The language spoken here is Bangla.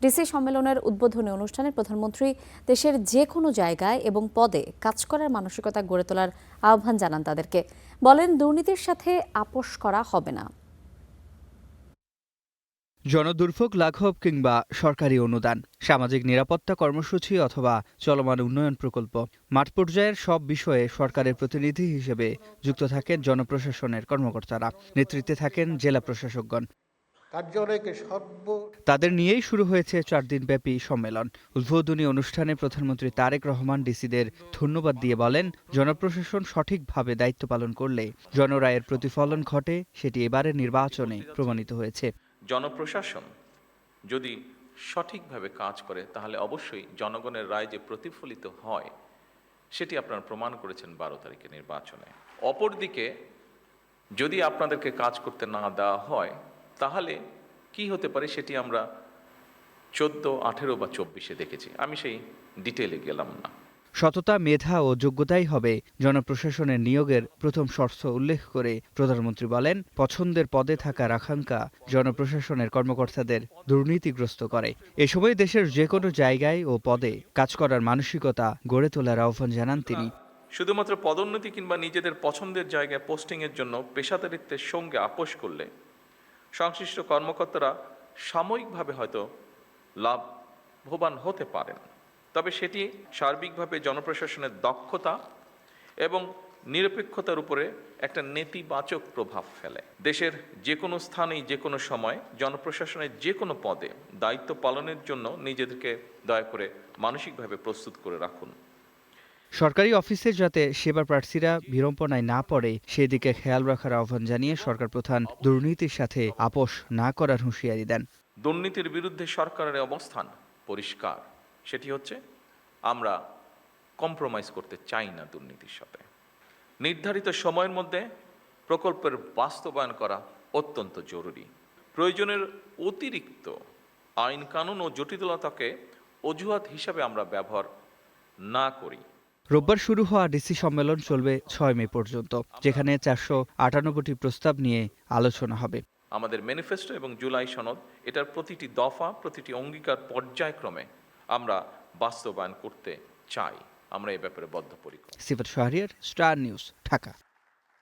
ডিসি সম্মেলনের উদ্বোধনী অনুষ্ঠানে প্রধানমন্ত্রী দেশের যে কোনো জায়গায় এবং পদে কাজ করার মানসিকতা গড়ে তোলার আহ্বান জানান তাদেরকে। বলেন, দুর্নীতির সাথে আপোষ করা হবে না। জনদুর্ভোগ লাঘব কিংবা সরকারি অনুদান, সামাজিক নিরাপত্তা কর্মসূচি অথবা চলমান উন্নয়ন প্রকল্প, মাঠ পর্যায়ের সব বিষয়ে সরকারের প্রতিনিধি হিসেবে যুক্ত থাকেন জনপ্রশাসনের কর্মকর্তারা, নেতৃত্বে থাকেন জেলা প্রশাসকগণ। তাদের নিয়েই শুরু হয়েছে 4 দিনব্যাপী সম্মেলন। উদ্বোধনী অনুষ্ঠানে প্রধানমন্ত্রী তারেক রহমান ডিসিদের ধন্যবাদ দিয়ে বলেন, জনপ্রশাসন সঠিকভাবে দায়িত্ব পালন করলে জনরায়ের প্রতিফলন ঘটে, সেটি এবারের নির্বাচনে প্রমাণিত হয়েছে। জনপ্রশাসন যদি সঠিকভাবে কাজ করে তাহলে অবশ্যই জনগণের রায় যে প্রতিফলিত হয় সেটি আপনারা প্রমাণ করেছেন 12 তারিখে নির্বাচনে। অপরদিকে যদি আপনাদেরকে কাজ করতে না দেওয়া হয় তাহলে কি হতে পারে সেটি আমরা 14, 18 বা 24-এ দেখেছি। আমি সেই ডিটেইলে গেলাম না। সততা, মেধা ও যোগ্যতাই হবে জনপ্রশাসনের নিয়োগের প্রথম শর্ত উল্লেখ করে প্রধানমন্ত্রী বলেন, পছন্দের পদে থাকার আকাঙ্ক্ষা জনপ্রশাসনের কর্মকর্তাদের দুর্নীতিগ্রস্ত করে। এ সময় দেশের যে কোনো জায়গায় ও পদে কাজ করার মানসিকতা গড়ে তোলার আহ্বান জানান তিনি। শুধুমাত্র পদোন্নতি কিংবা নিজেদের পছন্দের জায়গায় পোস্টিংয়ের জন্য পেশাদারিত্বের সঙ্গে আপোষ করলে সংশ্লিষ্ট কর্মকর্তারা সাময়িকভাবে হয়তো লাভবান হতে পারেন, তবে সেটি সার্বিকভাবে জনপ্রশাসনের দক্ষতা এবং নিরপেক্ষতার উপরে একটা নেতিবাচক প্রভাব ফেলে। দেশের যে কোনো স্থানেই যে কোনো সময় জনপ্রশাসনের যে কোনো পদে দায়িত্ব পালনের জন্য নিজেদেরকে দয়া করে মানসিকভাবে প্রস্তুত করে রাখুন। সরকারি অফিসে যাতে সেবা প্রার্থীরা বিড়ম্বনায় না পড়ে সেদিকে খেয়াল রাখার আহ্বান জানিয়ে সরকার প্রধান দুর্নীতির সাথে আপোষ না করার হুঁশিয়ারি দেন। দুর্নীতির বিরুদ্ধে সরকারের অবস্থান পরিষ্কার, সেটি হচ্ছে আমরা কম্প্রোমাইজ করতে চাই না দুর্নীতির সাথে। নির্ধারিত সময়ের মধ্যে প্রকল্পের বাস্তবায়ন করা অত্যন্ত জরুরি। প্রয়োজনের অতিরিক্ত আইন কানুন ও জটিলতাকে অজুহাত হিসাবে আমরা ব্যবহার না করি। রোববার শুরু হওয়া ডিসি সম্মেলন চলবে 6 মে পর্যন্ত, যেখানে 498টি প্রস্তাব নিয়ে আলোচনা হবে। আমাদের ম্যানিফেস্টো এবং জুলাই সনদ, এটার প্রতিটি দফা, প্রতিটি অঙ্গীকার পর্যায়ক্রমে আমরা বাস্তবায়ন করতে চাই। আমরা এই ব্যাপারে বদ্ধপরিকর। সিফাত শাহরিয়ার, স্টার নিউজ, ঢাকা।